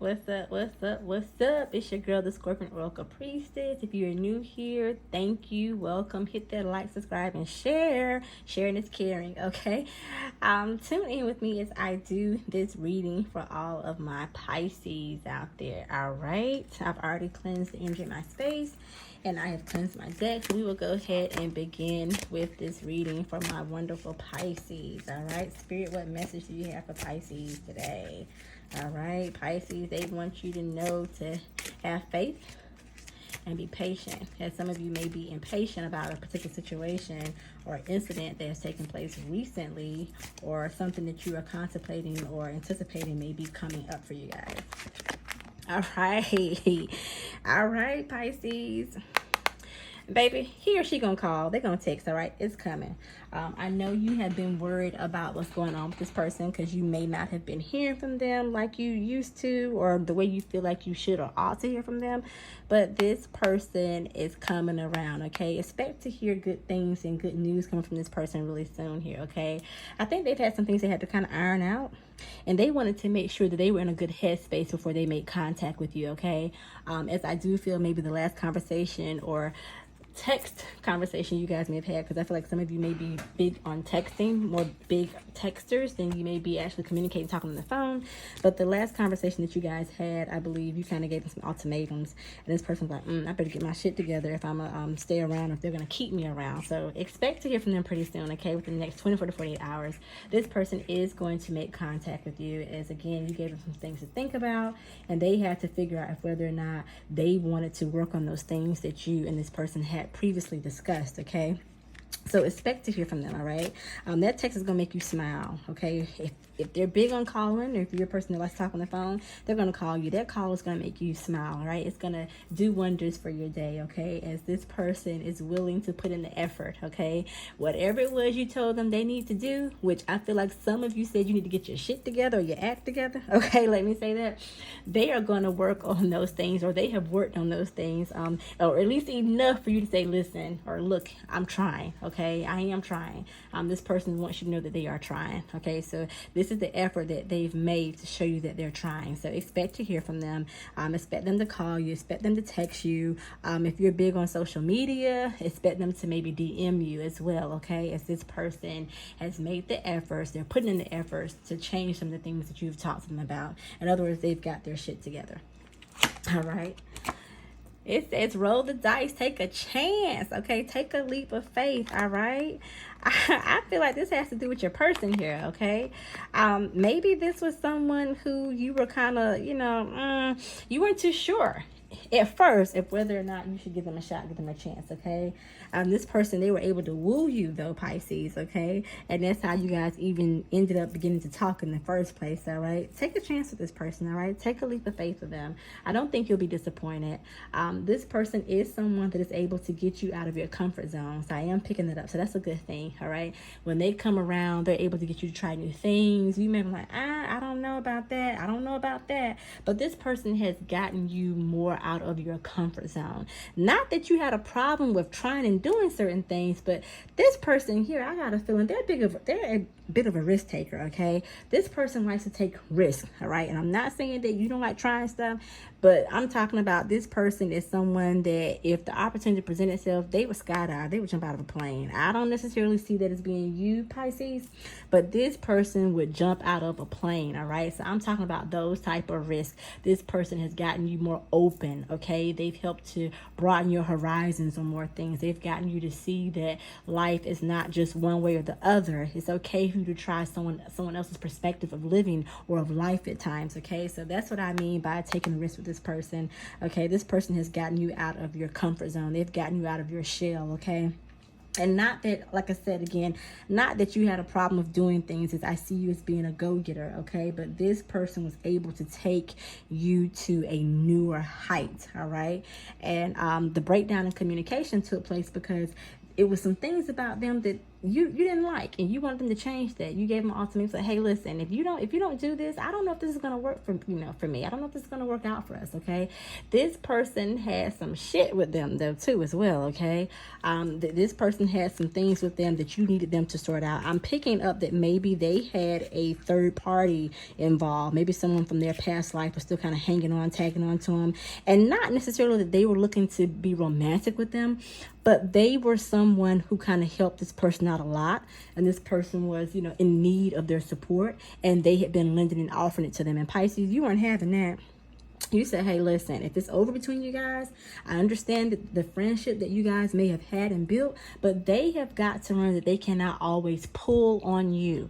What's up? What's up? What's up? It's your girl, the Scorpion Oracle Priestess. If you're new here, thank you. Welcome. Hit that like, subscribe, and share. Sharing is caring, okay? Tune in with me as I do this reading for all of my Pisces out there. All right. I've already cleansed the energy in my space, and I have cleansed my deck. So we will go ahead and begin with this reading for my wonderful Pisces. All right. Spirit, what message do you have for Pisces today? All right, Pisces, they want you to know to have faith and be patient, as some of you may be impatient about a particular situation or incident that has taken place recently, or something that you are contemplating or anticipating may be coming up for you guys. All right, Pisces. Baby, he or she gonna call. They're gonna text, all right? It's coming. I know you have been worried about what's going on with this person because you may not have been hearing from them like you used to, or the way you feel like you should or ought to hear from them. But this person is coming around, okay? Expect to hear good things and good news coming from this person really soon here, okay? I think they've had some things they had to kind of iron out, and they wanted to make sure that they were in a good headspace before they made contact with you, okay? As I do feel maybe the last conversation or text conversation you guys may have had, because I feel like some of you may be big on texting, more big texters than you may be actually communicating, talking on the phone. But the last conversation that you guys had, I believe you kind of gave them some ultimatums, and this person's like, I better get my shit together if I'm gonna stay around, if they're gonna keep me around. So expect to hear from them pretty soon, okay? Within the next 24 to 48 hours, this person is going to make contact with you, as again, you gave them some things to think about, and they had to figure out if whether or not they wanted to work on those things that you and this person had previously discussed, okay? So expect to hear from them, all right? That text is gonna make you smile, okay? If they're big on calling, or if you're a person that likes to talk on the phone, they're gonna call you. That call is gonna make you smile, all right? It's gonna do wonders for your day, okay? As this person is willing to put in the effort, okay? Whatever it was you told them they need to do, which I feel like some of you said you need to get your shit together or your act together, okay? Let me say that. They are gonna work on those things, or they have worked on those things, or at least enough for you to say, listen, or look, I'm trying, okay? I am trying. This person wants you to know that they are trying, okay? So this is the effort that they've made to show you that they're trying. So expect to hear from them. Expect them to call you. Expect them to text you. If you're big on social media, expect them to maybe DM you as well, okay? As this person has made the efforts, they're putting in the efforts to change some of the things that you've talked to them about. In other words, they've got their shit together. All right. It says roll the dice, take a chance, okay? Take a leap of faith, all right? I feel like this has to do with your person here, okay? Maybe this was someone who you were kind of, you weren't too sure at first if whether or not you should give them a shot, give them a chance, okay? This person, they were able to woo you though, Pisces, okay? And that's how you guys even ended up beginning to talk in the first place, all right? Take a chance with this person, all right? Take a leap of faith with them. I don't think you'll be disappointed. This person is someone that is able to get you out of your comfort zone. So I am picking it up. So that's a good thing, all right? When they come around, they're able to get you to try new things. You may be like, I don't know about that. I don't know about that. But this person has gotten you more out of your comfort zone. Not that you had a problem with trying and doing certain things, but this person here, I got a feeling they're a bit of a risk taker, okay? This person likes to take risks, all right? And I'm not saying that you don't like trying stuff, but I'm talking about this person is someone that if the opportunity presents itself, they would skydive, they would jump out of a plane. I don't necessarily see that as being you, Pisces, but this person would jump out of a plane, all right? So I'm talking about those type of risks. This person has gotten you more open, okay? They've helped to broaden your horizons on more things. They've gotten you to see that life is not just one way or the other. It's okay for you to try someone else's perspective of living or of life at times, okay? So that's what I mean by taking a risk with this person, okay? This person has gotten you out of your comfort zone. They've gotten you out of your shell, okay? And not that, like I said again, not that you had a problem with doing things, as I see you as being a go-getter, okay? But this person was able to take you to a newer height, all right? And the breakdown in communication took place because it was some things about them that you didn't like, and you wanted them to change that. You gave them an ultimatum, like, hey, listen, if you don't do this, I don't know if this is gonna work for for me. I don't know if this is gonna work out for us. Okay, this person has some shit with them though too as well. Okay, this person had some things with them that you needed them to sort out. I'm picking up that maybe they had a third party involved. Maybe someone from their past life was still kind of hanging on, tagging on to them, and not necessarily that they were looking to be romantic with them, but they were someone who kind of helped this person out a lot. And this person was, in need of their support, and they had been lending and offering it to them. And Pisces, you weren't having that. You said, hey, listen, if it's over between you guys, I understand the friendship that you guys may have had and built, but they have got to learn that they cannot always pull on you.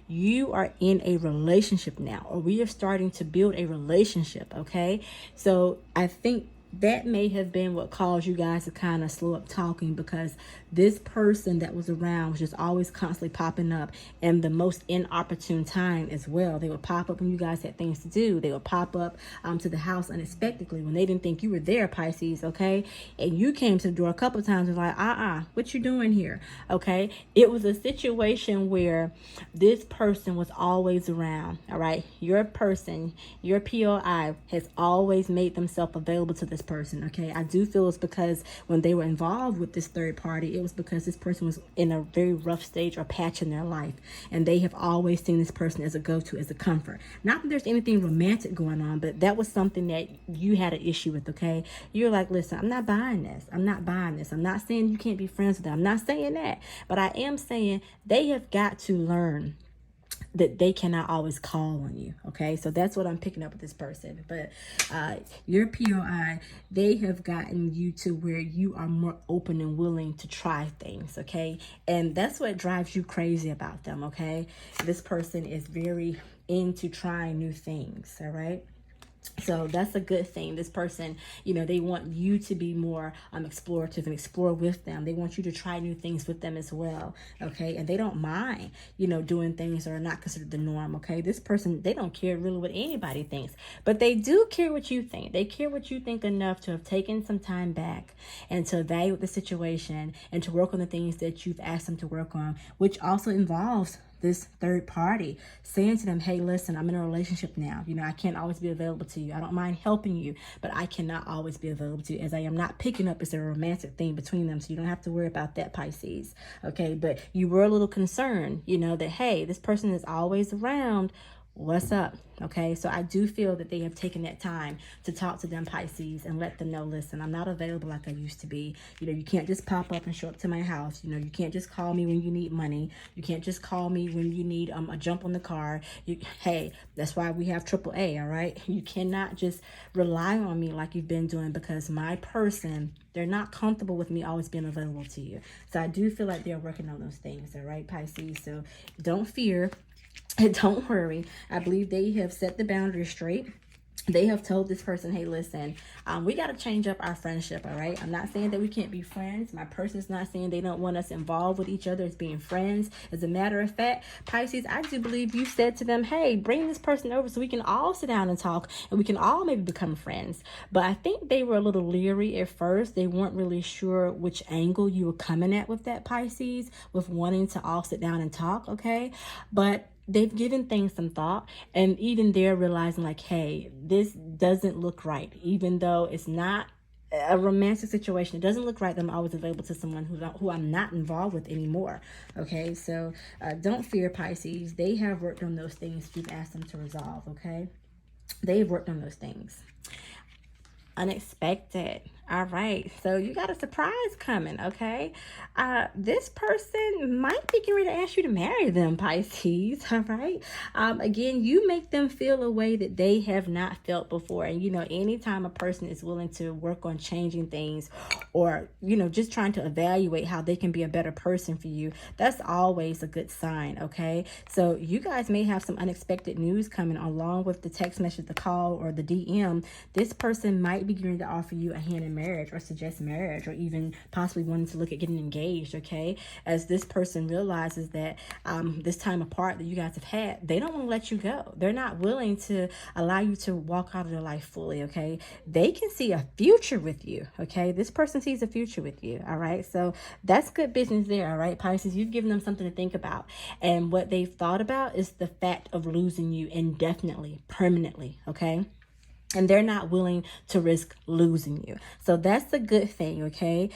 You are in a relationship now, or we are starting to build a relationship. Okay. So I think that may have been what caused you guys to kind of slow up talking, because this person that was around was just always constantly popping up, and the most inopportune time as well. They would pop up when you guys had things to do. They would pop up to the house unexpectedly when they didn't think you were there, Pisces. Okay, and you came to the door a couple of times and was like, what you doing here? Okay, it was a situation where this person was always around. All right, your person, your POI has always made themselves available to this person. Okay, I do feel it's because when they were involved with this third party, it was because this person was in a very rough stage or patch in their life, and they have always seen this person as a go-to, as a comfort. Not that there's anything romantic going on, but that was something that you had an issue with. Okay, you're like, listen, I'm not buying this. I'm not buying this. I'm not saying you can't be friends with them. I'm not saying that, but I am saying they have got to learn that they cannot always call on you. Okay, so that's what I'm picking up with this person. But your POI, they have gotten you to where you are more open and willing to try things. Okay, and that's what drives you crazy about them. Okay, this person is very into trying new things. All right, so that's a good thing. This person, they want you to be more explorative and explore with them. They want you to try new things with them as well. Okay, and they don't mind, doing things that are not considered the norm. Okay, this person, they don't care really what anybody thinks, but they do care what you think. They care what you think enough to have taken some time back and to evaluate the situation and to work on the things that you've asked them to work on, which also involves this third party saying to them, hey, listen, I'm in a relationship now. I can't always be available to you. I don't mind helping you, but I cannot always be available to you, as I am not picking up as a romantic thing between them. So you don't have to worry about that, Pisces. Okay, but you were a little concerned, that, hey, this person is always around. What's up? Okay, so I do feel that they have taken that time to talk to them, Pisces, and let them know, listen, I'm not available like I used to be. You can't just pop up and show up to my house. You can't just call me when you need money. You can't just call me when you need a jump on the car. Hey, that's why we have AAA, all right? You cannot just rely on me like you've been doing, because my person, they're not comfortable with me always being available to you. So I do feel like they're working on those things, all right, Pisces? So don't fear. And don't worry. I believe they have set the boundaries straight. They have told this person, hey, listen, we got to change up our friendship, all right? I'm not saying that we can't be friends. My person's not saying they don't want us involved with each other as being friends. As a matter of fact, Pisces, I do believe you said to them, hey, bring this person over so we can all sit down and talk, and we can all maybe become friends. But I think they were a little leery at first. They weren't really sure which angle you were coming at with that, Pisces, with wanting to all sit down and talk, okay? But they've given things some thought, and even they're realizing like, hey, this doesn't look right. Even though it's not a romantic situation, it doesn't look right that I'm always available to someone who I'm not involved with anymore. Okay, so don't fear, Pisces. They have worked on those things you've asked them to resolve. Okay, they've worked on those things. Unexpected. All right, so you got a surprise coming. Okay, this person might be getting ready to ask you to marry them, Pisces. All right, again, you make them feel a way that they have not felt before. And anytime a person is willing to work on changing things, or just trying to evaluate how they can be a better person for you, that's always a good sign. Okay, so you guys may have some unexpected news coming along with the text message, the call, or the DM. This person might be going to offer you a hand in marriage or suggest marriage or even possibly wanting to look at getting engaged, okay? As this person realizes that this time apart that you guys have had, they don't want to let you go. They're not willing to allow you to walk out of their life fully, okay? They can see a future with you, okay? This person sees a future with you, all right? So that's good business there, all right, Pisces? You've given them something to think about. And what they've thought about is the fact of losing you indefinitely, permanently, okay? And they're not willing to risk losing you. So that's a good thing, okay?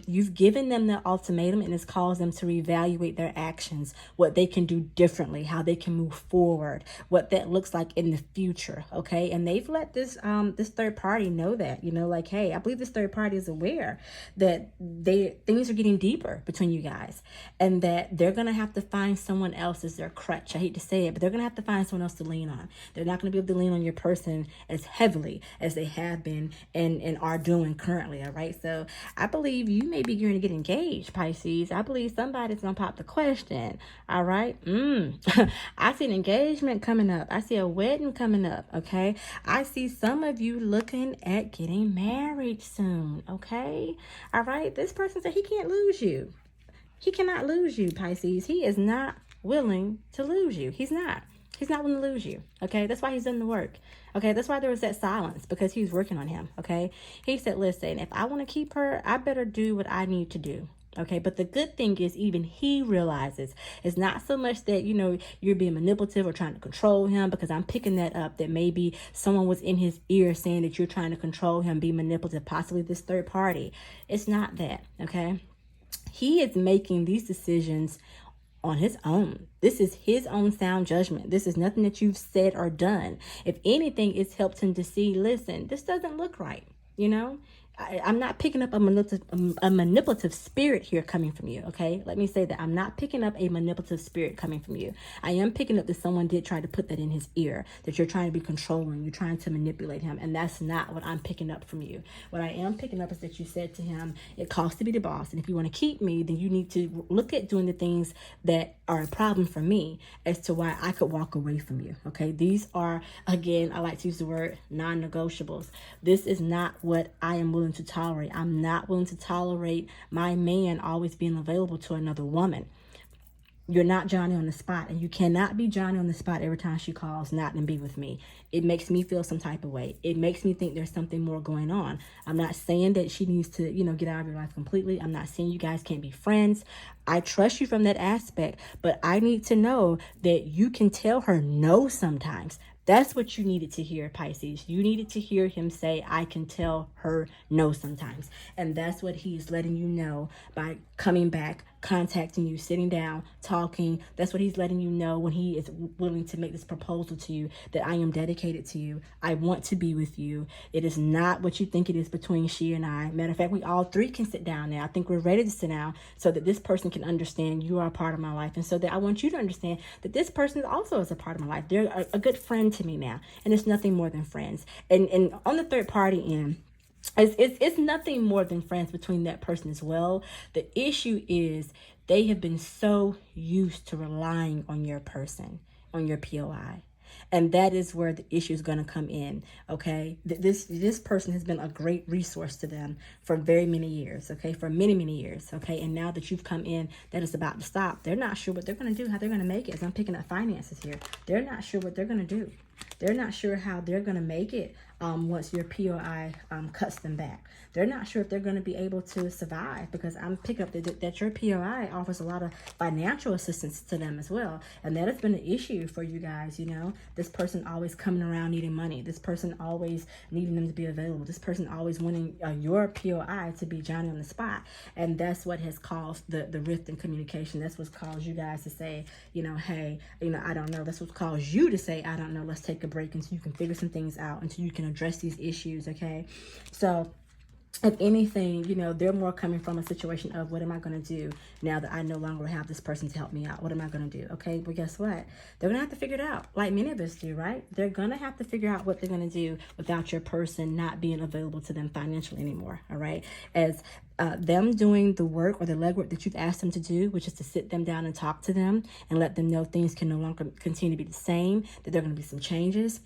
You've given them the ultimatum, and it's caused them to reevaluate their actions, what they can do differently, how they can move forward, what that looks like in the future, okay? And they've let this this third party know that, you know, like, hey, I believe this third party is aware that things are getting deeper between you guys, and that they're going to have to find someone else as their crutch. I hate to say it, but they're going to have to find someone else to lean on. They're not going to be able to lean on your person as heavily as they have been and are doing currently, all right? So I believe you may be going to get engaged, Pisces. I believe somebody's going to pop the question, all right? I see an engagement coming up. I see a wedding coming up, okay? I see some of you looking at getting married soon, okay? All right? This person said he can't lose you. He cannot lose you, Pisces. He is not willing to lose you. He's not. He's not willing to lose you, okay? That's why he's done the work, okay? That's why there was that silence, because he's working on him, okay? He said, listen, if I want to keep her, I better do what I need to do, okay? But the good thing is even he realizes it's not so much that, you know, you're being manipulative or trying to control him, because I'm picking that up, that maybe someone was in his ear saying that you're trying to control him, be manipulative, possibly this third party. It's not that, okay? He is making these decisions on his own. This is his own sound judgment. This is nothing that you've said or done. If anything, it's helped him to see, listen, this doesn't look right, you know? I'm not picking up a manipulative spirit here coming from you, okay? Let me say that. I'm not picking up a manipulative spirit coming from you. I am picking up that someone did try to put that in his ear, that you're trying to be controlling, you're trying to manipulate him, and that's not what I'm picking up from you. What I am picking up is that you said to him, it costs to be the boss, and if you want to keep me, then you need to look at doing the things that are a problem for me as to why I could walk away from you, okay? These are, again, I like to use the word non-negotiables. This is not what I am willing to tolerate. I'm not willing to tolerate my man always being available to another woman. You're not Johnny on the spot, and you cannot be Johnny on the spot every time she calls not and be with me. It makes me feel some type of way. It makes me think there's something more going on. I'm not saying that she needs to, you know, get out of your life completely. I'm not saying you guys can't be friends. I trust you from that aspect, but I need to know that you can tell her no sometimes. That's what you needed to hear, Pisces. You needed to hear him say, I can tell her no sometimes. And that's what he's letting you know by coming back, contacting you, sitting down, talking. That's what he's letting you know when he is willing to make this proposal to you, that I am dedicated to you. I want to be with you. It is not what you think it is between she and I. Matter of fact, we all three can sit down now. I think we're ready to sit down so that this person can understand you are a part of my life. And so that I want you to understand that this person also is a part of my life. They're a good friend to me now. And it's nothing more than friends. And on the third party end, it's nothing more than friends between that person as well. The issue is they have been so used to relying on your person, on your POI. And that is where the issue is going to come in, okay? This person has been a great resource to them for very many years, okay? For many, many years, okay? And now that you've come in, that is about to stop. They're not sure what they're going to do, how they're going to make it. As I'm picking up finances here, they're not sure what they're going to do. They're not sure how they're going to make it once your POI cuts them back. They're not sure if they're going to be able to survive, because I'm picking up that your POI offers a lot of financial assistance to them as well. And that has been an issue for you guys, you know. This person always coming around needing money. This person always needing them to be available. This person always wanting your POI to be Johnny on the spot. And that's what has caused the rift in communication. That's what's caused you guys to say, you know, hey, you know, I don't know. That's what's caused you to say, I don't know, let's take a break until you can figure some things out, until you can address these issues, okay? So if anything, you know, they're more coming from a situation of, what am I going to do now that I no longer have this person to help me out? What am I going to do? Okay, well, guess what? They're going to have to figure it out, like many of us do, right? They're going to have to figure out what they're going to do without your person not being available to them financially anymore, all right? As them doing the work or the legwork that you've asked them to do, which is to sit them down and talk to them and let them know things can no longer continue to be the same, that there are going to be some changes.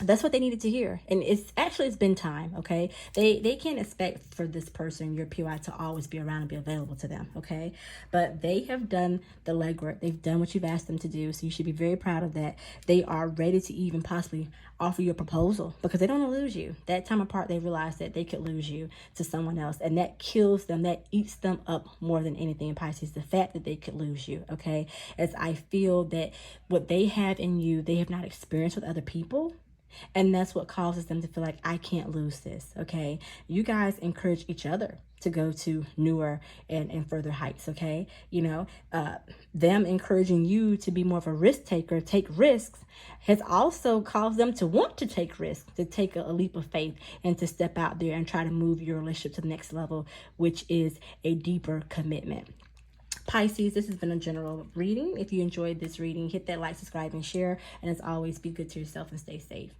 That's what they needed to hear. And it's been time. Okay, they can't expect for this person, your POI, to always be around and be available to them. Okay, but they have done the legwork. They've done what you've asked them to do, so you should be very proud of that. They are ready to even possibly offer you a proposal, because they don't want to lose you. That time apart, they realize that they could lose you to someone else, and that kills them. That eats them up more than anything in Pisces, the fact that they could lose you. Okay, as I feel that what they have in you, they have not experienced with other people. And that's what causes them to feel like, I can't lose this. Okay, you guys encourage each other to go to newer and further heights. Okay, you know, them encouraging you to be more of a risk taker, take risks, has also caused them to want to take risks, to take a leap of faith, and to step out there and try to move your relationship to the next level, which is a deeper commitment. Pisces, this has been a general reading. If you enjoyed this reading, hit that like, subscribe, and share. And as always, be good to yourself and stay safe.